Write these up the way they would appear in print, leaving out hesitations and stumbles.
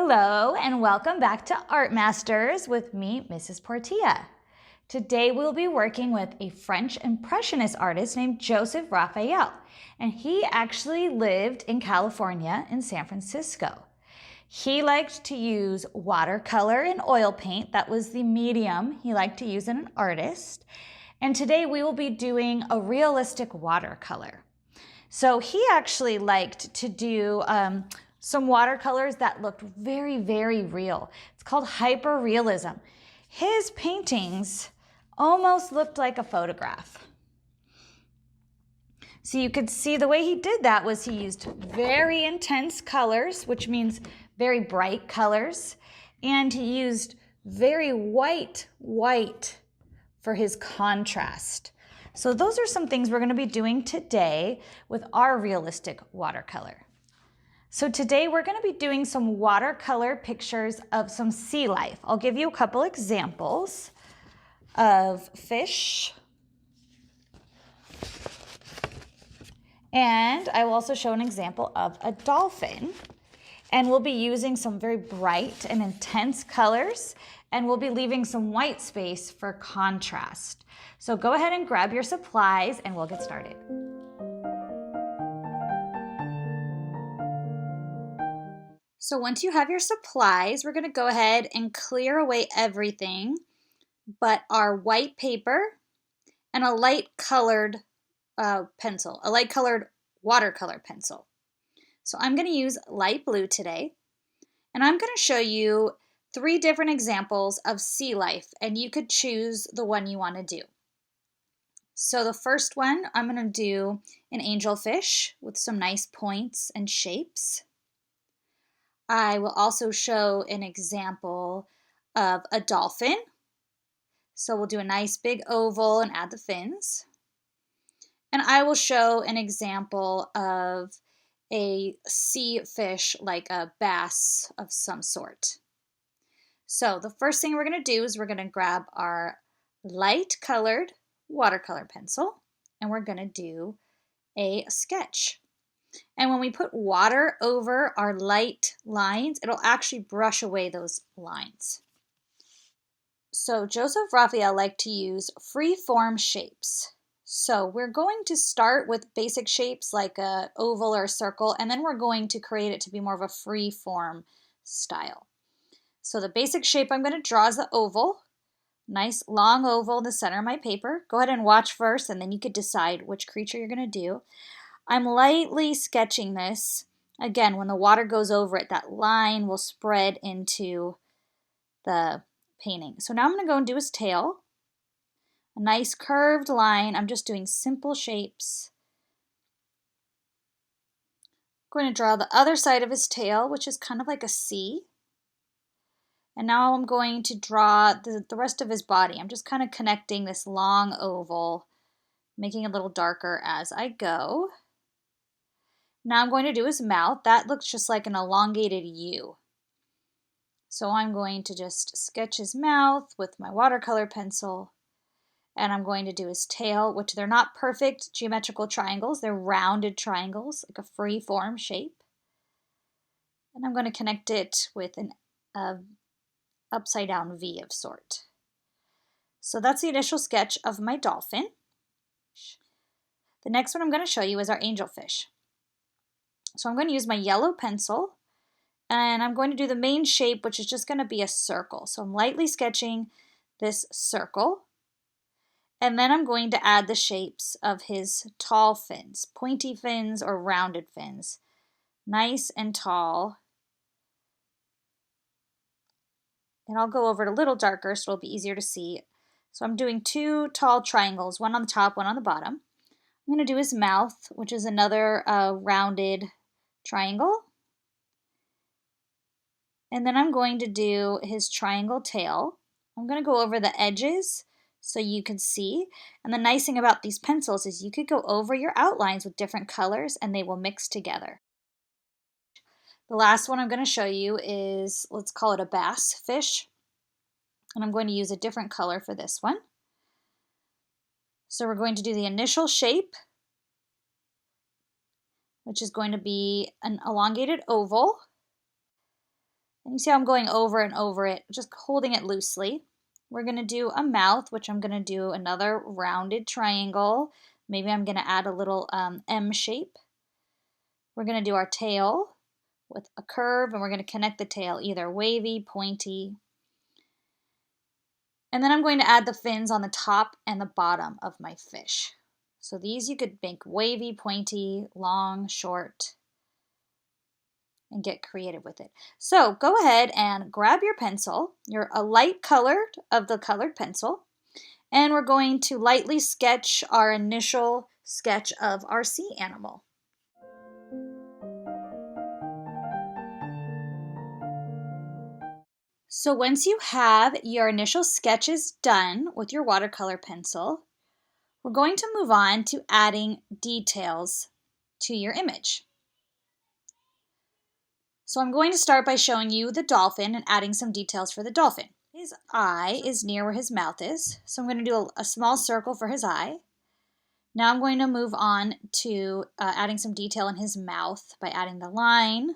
Hello and welcome back to Art Masters with me, Mrs. Portilla. Today we'll be working with a French Impressionist artist named Joseph Raphael, and he actually lived in California in San Francisco. He liked to use watercolor and oil paint. That was the medium he liked to use in an artist. And today we will be doing a realistic watercolor. So he actually liked to do some watercolors that looked very, very real. It's called hyperrealism. His paintings almost looked like a photograph. So you could see the way he did that was he used very intense colors, which means very bright colors, and he used very white for his contrast. So those are some things we're going to be doing today with our realistic watercolor. So today we're going to be doing some watercolor pictures of some sea life. I'll give you a couple examples of fish. And I will also show an example of a dolphin. And we'll be using some very bright and intense colors, and we'll be leaving some white space for contrast. So go ahead and grab your supplies and we'll get started. So once you have your supplies, we're going to go ahead and clear away everything but our white paper and a light colored pencil, a light colored watercolor pencil. So I'm going to use light blue today, and I'm going to show you 3 different examples of sea life, and you could choose the one you want to do. So the first one, I'm going to do an angelfish with some nice points and shapes. I will also show an example of a dolphin. So we'll do a nice big oval and add the fins. And I will show an example of a sea fish like a bass of some sort. So the first thing we're going to do is we're going to grab our light colored watercolor pencil and we're going to do a sketch. And when we put water over our light lines, it'll actually brush away those lines. So Joseph Raphael liked to use free-form shapes. So we're going to start with basic shapes like an oval or a circle, and then we're going to create it to be more of a free-form style. So the basic shape I'm going to draw is the oval. Nice long oval in the center of my paper. Go ahead and watch first, and then you could decide which creature you're going to do. I'm lightly sketching this. Again, when the water goes over it, that line will spread into the painting. So now I'm going to go and do his tail. A nice curved line. I'm just doing simple shapes. I'm going to draw the other side of his tail, which is kind of like a C. And now I'm going to draw the rest of his body. I'm just kind of connecting this long oval, making it a little darker as I go. Now I'm going to do his mouth. That looks just like an elongated U. So I'm going to just sketch his mouth with my watercolor pencil. And I'm going to do his tail, which they're not perfect geometrical triangles. They're rounded triangles, like a free form shape. And I'm going to connect it with an upside down V of sort. So that's the initial sketch of my dolphin. The next one I'm going to show you is our angelfish. So I'm going to use my yellow pencil, and I'm going to do the main shape, which is just going to be a circle. So I'm lightly sketching this circle, and then I'm going to add the shapes of his tall fins, pointy fins or rounded fins, nice and tall. And I'll go over it a little darker so it'll be easier to see. So I'm doing 2 tall triangles, one on the top, one on the bottom. I'm going to do his mouth, which is another rounded triangle. And then I'm going to do his triangle tail. I'm going to go over the edges so you can see. And the nice thing about these pencils is you could go over your outlines with different colors and they will mix together. The last one I'm going to show you is, let's call it a bass fish. And I'm going to use a different color for this one. So we're going to do the initial shape, which is going to be an elongated oval. And you see how I'm going over and over it, just holding it loosely. We're going to do a mouth, which I'm going to do another rounded triangle. Maybe I'm going to add a little M shape. We're going to do our tail with a curve, and we're going to connect the tail either wavy, pointy. And then I'm going to add the fins on the top and the bottom of my fish. So these you could make wavy, pointy, long, short, and get creative with it. So go ahead and grab your pencil, a light colored of the colored pencil, and we're going to lightly sketch our initial sketch of our sea animal. So once you have your initial sketches done with your watercolor pencil, we're going to move on to adding details to your image. So I'm going to start by showing you the dolphin and adding some details for the dolphin. His eye is near where his mouth is, so I'm going to do a small circle for his eye. Now I'm going to move on to adding some detail in his mouth by adding the line.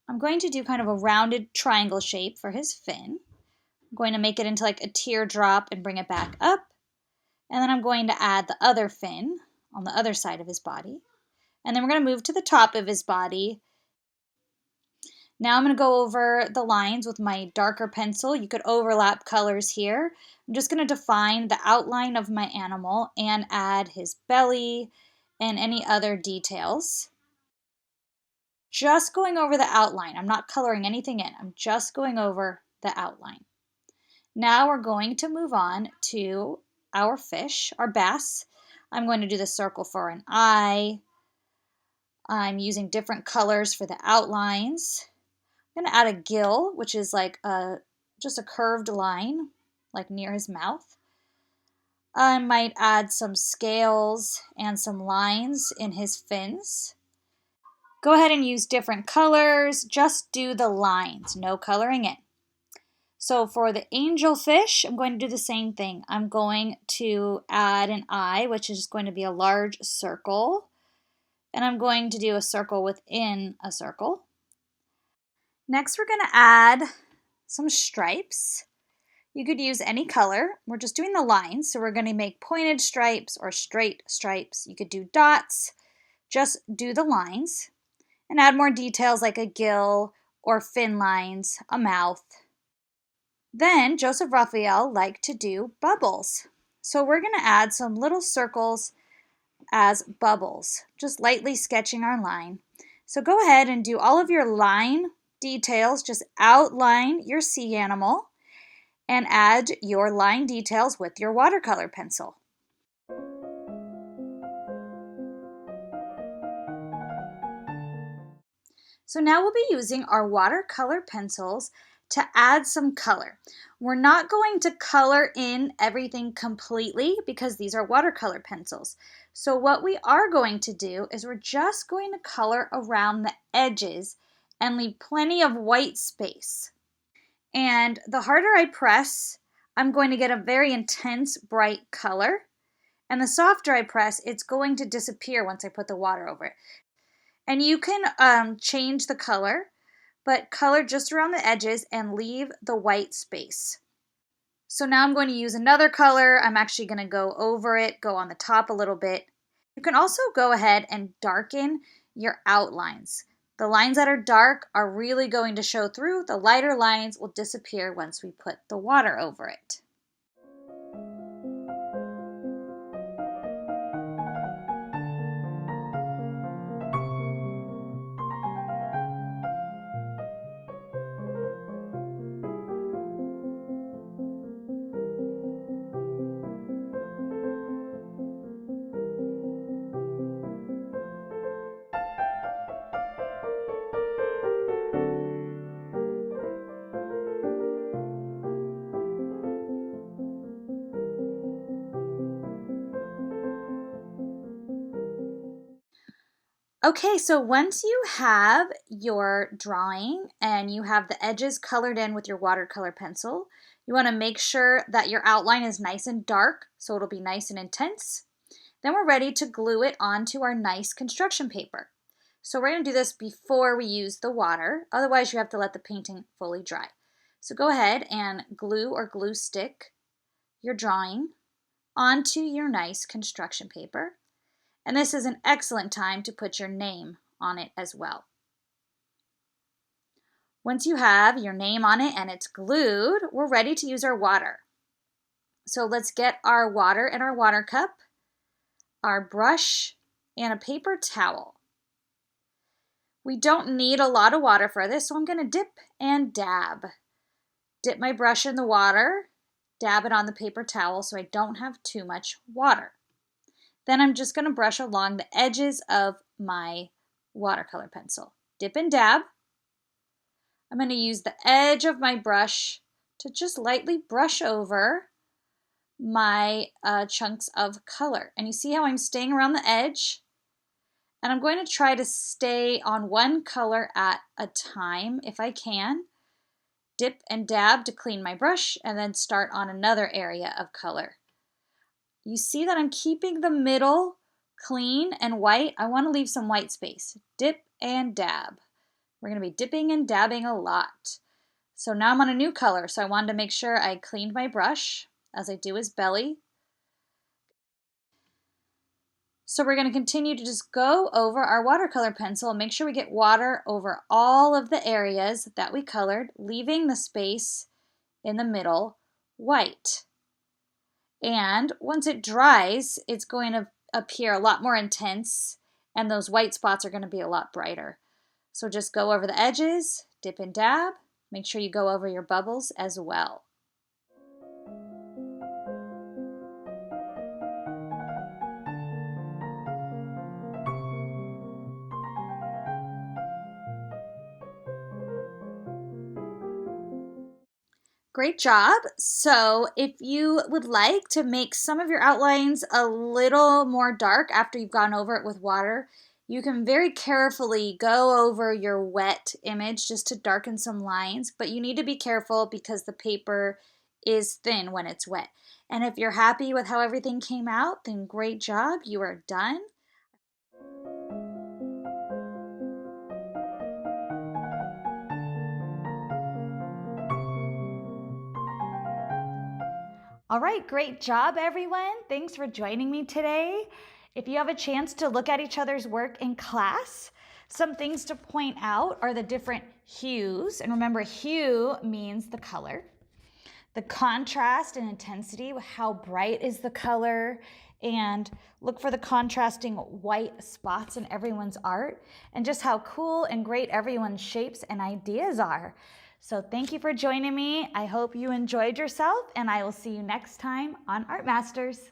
I'm going to do kind of a rounded triangle shape for his fin. I'm going to make it into like a teardrop and bring it back up. And then I'm going to add the other fin on the other side of his body. And then we're going to move to the top of his body. Now I'm going to go over the lines with my darker pencil. You could overlap colors here. I'm just going to define the outline of my animal and add his belly and any other details. Just going over the outline. I'm not coloring anything in. I'm just going over the outline. Now we're going to move on to our fish, our bass. I'm going to do the circle for an eye. I'm using different colors for the outlines. I'm going to add a gill, which is like just a curved line, like near his mouth. I might add some scales and some lines in his fins. Go ahead and use different colors. Just do the lines, no coloring in. So for the angelfish, I'm going to do the same thing. I'm going to add an eye, which is going to be a large circle. And I'm going to do a circle within a circle. Next, we're going to add some stripes. You could use any color. We're just doing the lines, so we're going to make pointed stripes or straight stripes. You could do dots. Just do the lines and add more details like a gill or fin lines, a mouth. Then Joseph Raphael liked to do bubbles. So we're going to add some little circles as bubbles, just lightly sketching our line. So go ahead and do all of your line details. Just outline your sea animal and add your line details with your watercolor pencil. So now we'll be using our watercolor pencils to add some color. We're not going to color in everything completely because these are watercolor pencils. So what we are going to do is we're just going to color around the edges and leave plenty of white space. And the harder I press, I'm going to get a very intense bright color. And the softer I press, it's going to disappear once I put the water over it. And you can change the color, but color just around the edges and leave the white space. So now I'm going to use another color. I'm actually going to go over it, go on the top a little bit. You can also go ahead and darken your outlines. The lines that are dark are really going to show through. The lighter lines will disappear once we put the water over it. Okay, so once you have your drawing and you have the edges colored in with your watercolor pencil, you want to make sure that your outline is nice and dark, so it'll be nice and intense. Then we're ready to glue it onto our nice construction paper. So we're going to do this before we use the water. Otherwise, you have to let the painting fully dry. So go ahead and glue or glue stick your drawing onto your nice construction paper. And this is an excellent time to put your name on it as well. Once you have your name on it and it's glued, we're ready to use our water. So let's get our water in our water cup, our brush, and a paper towel. We don't need a lot of water for this, so I'm going to dip and dab. Dip my brush in the water, dab it on the paper towel so I don't have too much water. Then I'm just going to brush along the edges of my watercolor pencil. Dip and dab. I'm going to use the edge of my brush to just lightly brush over my chunks of color. And you see how I'm staying around the edge? And I'm going to try to stay on one color at a time if I can. Dip and dab to clean my brush and then start on another area of color. You see that I'm keeping the middle clean and white. I want to leave some white space. Dip and dab. We're going to be dipping and dabbing a lot. So now I'm on a new color, so I wanted to make sure I cleaned my brush as I do his belly. So we're going to continue to just go over our watercolor pencil and make sure we get water over all of the areas that we colored, leaving the space in the middle white. And once it dries, it's going to appear a lot more intense, and those white spots are going to be a lot brighter. So just go over the edges, dip and dab. Make sure you go over your bubbles as well. Great job. So if you would like to make some of your outlines a little more dark after you've gone over it with water, you can very carefully go over your wet image just to darken some lines, but you need to be careful because the paper is thin when it's wet. And if you're happy with how everything came out, then great job, you are done. All right, great job, everyone. Thanks for joining me today. If you have a chance to look at each other's work in class, some things to point out are the different hues. And remember, hue means the color. The contrast and intensity, how bright is the color, and look for the contrasting white spots in everyone's art, and just how cool and great everyone's shapes and ideas are. So thank you for joining me. I hope you enjoyed yourself, and I will see you next time on Art Masters.